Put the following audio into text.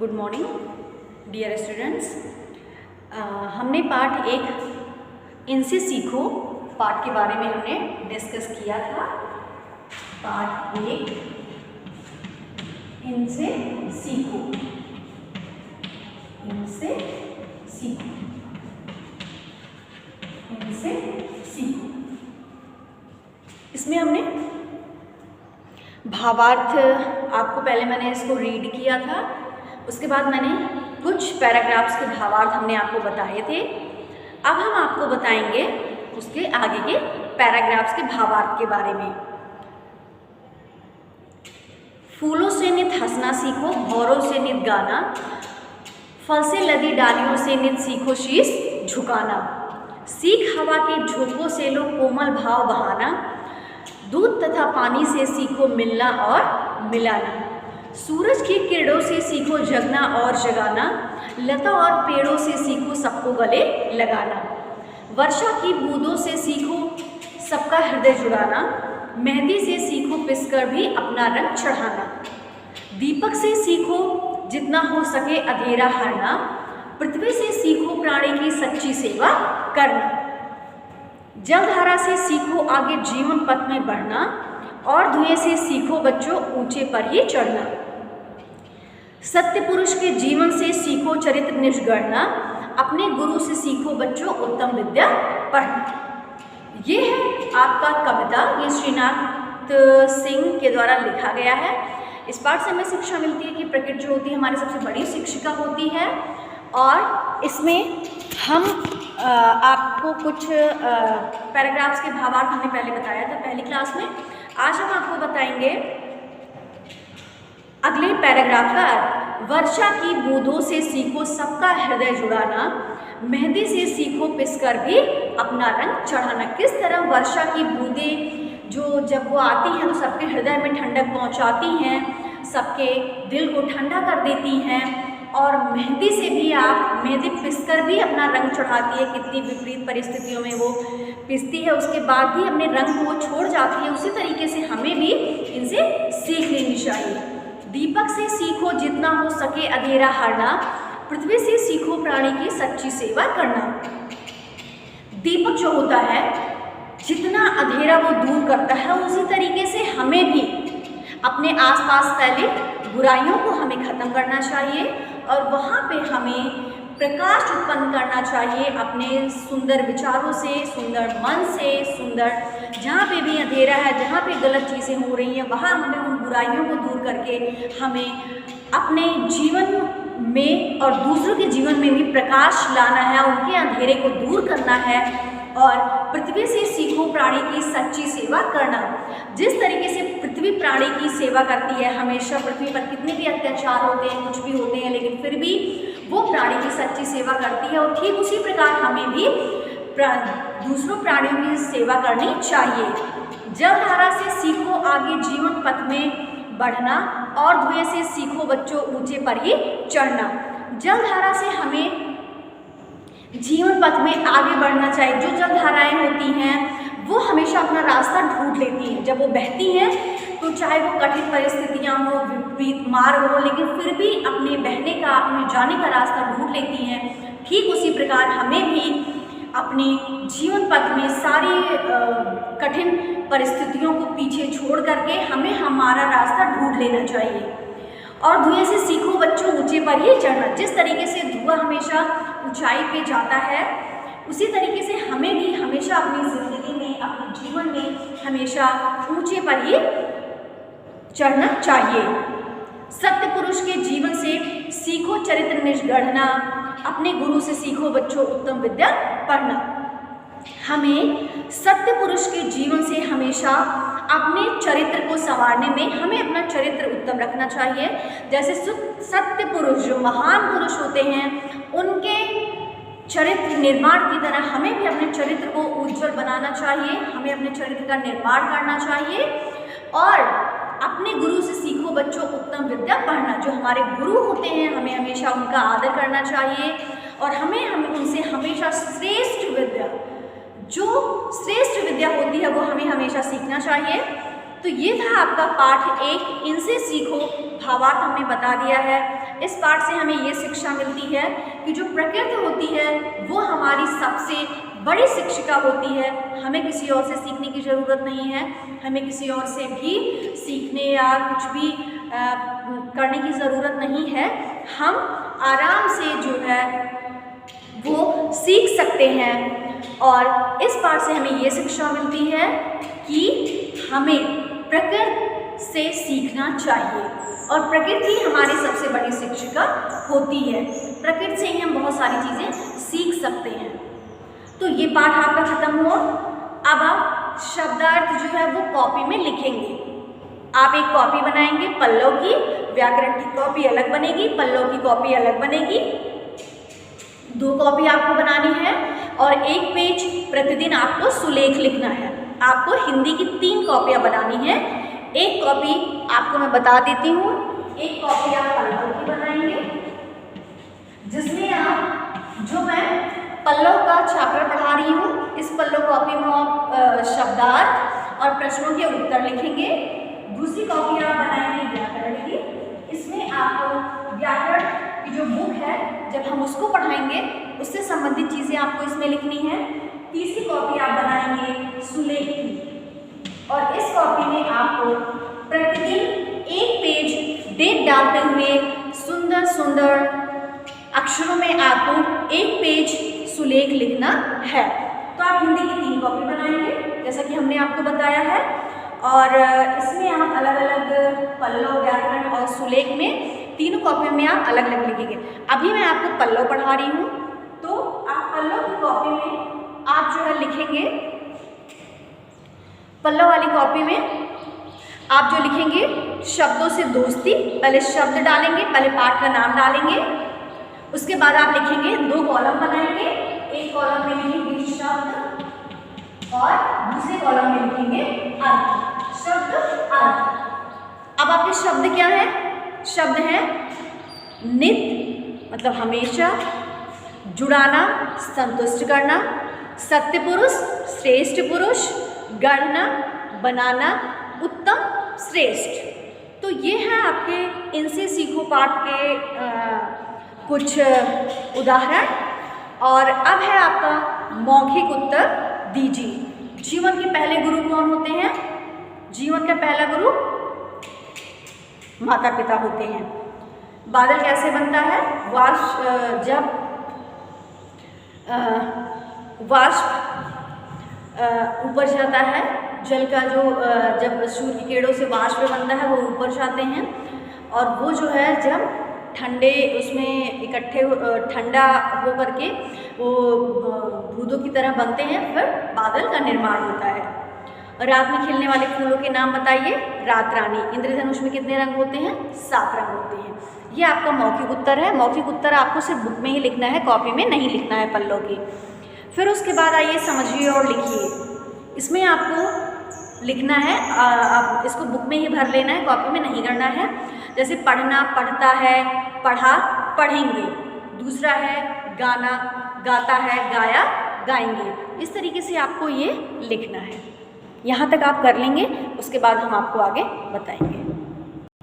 Good morning dear students. हमने part 1 इनसे सीखो पार्ट के बारे में हमने डिस्कस किया था। पार्ट 1 इनसे सीखो, इनसे सीखो, इनसे सीखो। इसमें हमने भावार्थ, आपको पहले मैंने इसको रीड किया था, उसके बाद मैंने कुछ पैराग्राफ्स के भावार्थ हमने आपको बताए थे। अब हम आपको बताएंगे उसके आगे के पैराग्राफ्स के भावार्थ के बारे में। फूलों से नित हंसना सीखो, भौरों से नित गाना, फल से लदी डालियों से नित सीखो शीश झुकाना, सीख हवा के झोंकों से लो कोमल भाव बहाना, दूध तथा पानी से सीखो मिलना और मिलाना, सूरज की किरणों से सीखो जगना और जगाना, लता और पेड़ों से सीखो सबको गले लगाना, वर्षा की बूंदों से सीखो सबका हृदय जुड़ाना, मेहंदी से सीखो पिसकर भी अपना रंग चढ़ाना, दीपक से सीखो जितना हो सके अंधेरा हरना, पृथ्वी से सीखो प्राणी की सच्ची सेवा करना, जलधारा से सीखो आगे जीवन पथ में बढ़ना, और धुएं से सीखो बच्चों ऊंचे पर ही चढ़ना, सत्य पुरुष के जीवन से सीखो चरित्र निष्गढ़ना, अपने गुरु से सीखो बच्चों उत्तम विद्या पढ़ना। ये है आपका कविता, ये श्रीनाथ सिंह के द्वारा लिखा गया है। इस पाठ से हमें शिक्षा मिलती है कि प्रकृति जो होती है हमारी सबसे बड़ी शिक्षिका होती है। और इसमें हम आपको कुछ पैराग्राफ्स के भावार्थ हमने पहले बताया था पहली क्लास में। आज हम आपको बताएंगे अगले पैराग्राफ का अर्थ। वर्षा की बूंदों से सीखो सबका हृदय जुड़ाना, मेहंदी से सीखो पिसकर भी अपना रंग चढ़ाना। किस तरह वर्षा की बूंदें जो जब वो आती हैं तो सबके हृदय में ठंडक पहुंचाती हैं, सबके दिल को ठंडा कर देती हैं, और मेहंदी से भी आप मेहंदी पिसकर भी अपना रंग चढ़ाती है। कितनी विपरीत परिस्थितियों में वो पिसती है, उसके बाद भी अपने रंग को छोड़ जाती है। उसी तरीके से हमें भी इनसे सीख लेनी चाहिए। दीपक से सीखो जितना हो सके अंधेरा हरना, पृथ्वी से सीखो प्राणी की सच्ची सेवा करना। दीपक जो होता है जितना अंधेरा वो दूर करता है, उसी तरीके से हमें भी अपने आसपास फैले बुराइयों को हमें ख़त्म करना चाहिए और वहाँ पे हमें प्रकाश उत्पन्न करना चाहिए अपने सुंदर विचारों से, सुंदर मन से, सुंदर जहाँ पे भी अंधेरा है, जहाँ पे गलत चीज़ें हो रही हैं, वहाँ हमें उन बुराइयों को दूर करके हमें अपने जीवन में और दूसरों के जीवन में भी प्रकाश लाना है, उनके अंधेरे को दूर करना है। और पृथ्वी से सीखो प्राणी की सच्ची सेवा करना। जिस तरीके से पृथ्वी प्राणी की सेवा करती है, हमेशा पृथ्वी पर कितने भी अत्याचार होते हैं, कुछ भी होते हैं, लेकिन फिर भी वो प्राणी की सच्ची सेवा करती है। और ठीक उसी प्रकार हमें भी दूसरों प्राणियों की सेवा करनी चाहिए। जलधारा से सीखो आगे जीवन पथ में बढ़ना, और धुएं से सीखो बच्चों ऊंचे पर ही चढ़ना। जलधारा से हमें जीवन पथ में आगे बढ़ना चाहिए। जो जलधाराएं होती हैं वो हमेशा अपना रास्ता ढूंढ लेती हैं। जब वो बहती हैं तो चाहे वो कठिन परिस्थितियां हो, विपरीत मार्ग हो, लेकिन फिर भी अपने बहने का, अपने जाने का रास्ता ढूंढ लेती हैं। ठीक उसी प्रकार हमें भी अपने जीवन पथ में सारी कठिन परिस्थितियों को पीछे छोड़ करके हमें हमारा रास्ता ढूंढ लेना चाहिए। और धुएं से सीखो बच्चों ऊंचे पर ही चढ़ना। जिस तरीके से धुआं हमेशा ऊंचाई पे जाता है, उसी तरीके से हमें भी हमेशा अपनी ज़िंदगी में, अपने जीवन में हमेशा ऊंचे पर ही चढ़ना चाहिए। सत्य पुरुष के जीवन से सीखो चरित्र निष्गढ़ना, अपने गुरु से सीखो बच्चों उत्तम विद्या पढ़ना। हमें सत्य पुरुष के जीवन से हमेशा अपने चरित्र को संवारने में हमें अपना चरित्र उत्तम रखना चाहिए। जैसे सत्य पुरुष जो महान पुरुष होते हैं, उनके चरित्र निर्माण की तरह हमें भी अपने चरित्र को उज्जवल बनाना चाहिए। हमें अपने चरित्र का निर्माण करना चाहिए और अपने गुरु से सीखो बच्चों उत्तम विद्या पढ़ना। जो हमारे गुरु होते हैं हमें हमेशा उनका आदर करना चाहिए और हमें उनसे हमेशा श्रेष्ठ विद्या, जो श्रेष्ठ विद्या होती है वो हमें हमेशा सीखना चाहिए। तो ये था आपका पाठ 1 इनसे सीखो। भावार्थ हमने बता दिया है। इस पाठ से हमें ये शिक्षा मिलती है कि जो प्रकृति होती है वो हमारी सबसे बड़ी शिक्षिका होती है। हमें किसी और से सीखने की ज़रूरत नहीं है, हमें किसी और से भी सीखने या कुछ भी करने की ज़रूरत नहीं है। हम आराम से जो है वो सीख सकते हैं। और इस पाठ से हमें ये शिक्षा मिलती है कि हमें प्रकृति से सीखना चाहिए और प्रकृति हमारी सबसे बड़ी शिक्षिका होती है। प्रकृति से ही हम बहुत सारी चीज़ें सीख सकते हैं। तो ये पाठ आपका खत्म हुआ। अब आप शब्दार्थ जो है वो कॉपी में लिखेंगे। आप एक कॉपी बनाएंगे पल्लव की, व्याकरण की कॉपी अलग बनेगी, पल्लव की कॉपी अलग बनेगी। 2 कॉपी आपको बनानी है और 1 पेज प्रतिदिन आपको सुलेख लिखना है। आपको हिंदी की 3 कॉपियाँ बनानी है। 1 कॉपी आपको मैं बता देती हूँ, 1 कॉपी आप पल्लव की बनाएंगे जिसमें आप जो मैं पल्लव का चैप्टर पढ़ा रही हूँ, इस पल्लव कॉपी में आप शब्दार्थ और प्रश्नों के उत्तर लिखेंगे। दूसरी कॉपी आप बनाएंगे व्याकरण की, इसमें आपको व्याकरण की जो बुक है जब हम उसको पढ़ाएंगे उससे संबंधित चीज़ें आपको इसमें लिखनी है। तीसरी कॉपी आप बनाएंगे सुलेख की और इस कॉपी में आपको प्रतिदिन 1 पेज डेट डालते हुए सुंदर सुंदर अक्षरों में आपको 1 पेज सुलेख लिखना है। तो आप हिंदी की 3 कॉपी बनाएंगे जैसा कि हमने आपको बताया है और इसमें आप अलग अलग पल्लव, व्याकरण और सुलेख में 3 कॉपी में आप अलग अलग लिखेंगे। अभी मैं आपको पल्लव पढ़ा रही हूँ तो आप पल्लव की कॉपी में आप जो है लिखेंगे, पल्लव वाली कॉपी में आप जो लिखेंगे शब्दों से दोस्ती। पहले शब्द डालेंगे, पहले पाठ का नाम डालेंगे, उसके बाद आप लिखेंगे 2 कॉलम बनाएंगे। एक कॉलम में लिखेंगे शब्द और दूसरे कॉलम में लिखेंगे अर्थ। शब्द, अर्थ। अब आपके शब्द क्या है? शब्द है नित्य मतलब हमेशा, जुड़ाना संतुष्ट करना, सत्य पुरुष श्रेष्ठ पुरुष, गढ़ना बनाना, उत्तम श्रेष्ठ। तो ये है आपके इनसे सीखो पाठ के कुछ उदाहरण। और अब है आपका मौखिक उत्तर दीजिए। जीवन के पहले गुरु कौन होते हैं? जीवन का पहला गुरु माता पिता होते हैं। बादल कैसे बनता है? जब वाष्प ऊपर जाता है, जल का जो जब सूर्य की किरणों से वाष्प बनता है वो ऊपर जाते हैं और वो जो है जब ठंडे उसमें इकट्ठे ठंडा हो करके वो बूंदों की तरह बनते हैं, फिर बादल का निर्माण होता है। रात में खिलने वाले फूलों के नाम बताइए। रात रानी। इंद्रधनुष में कितने रंग होते हैं? 7 रंग होते हैं। ये आपका मौखिक उत्तर है। मौखिक उत्तर आपको सिर्फ बुक में ही लिखना है, कॉपी में नहीं लिखना है पल्लों की। फिर उसके बाद आइए समझिए और लिखिए। इसमें आपको लिखना है, आप इसको बुक में ही भर लेना है, कॉपी में नहीं करना है। जैसे पढ़ना पढ़ता है, पढ़ा पढ़ेंगे। दूसरा है गाना गाता है, गाया गाएंगे। इस तरीके से आपको ये लिखना है। यहाँ तक आप कर लेंगे, उसके बाद हम आपको आगे बताएंगे।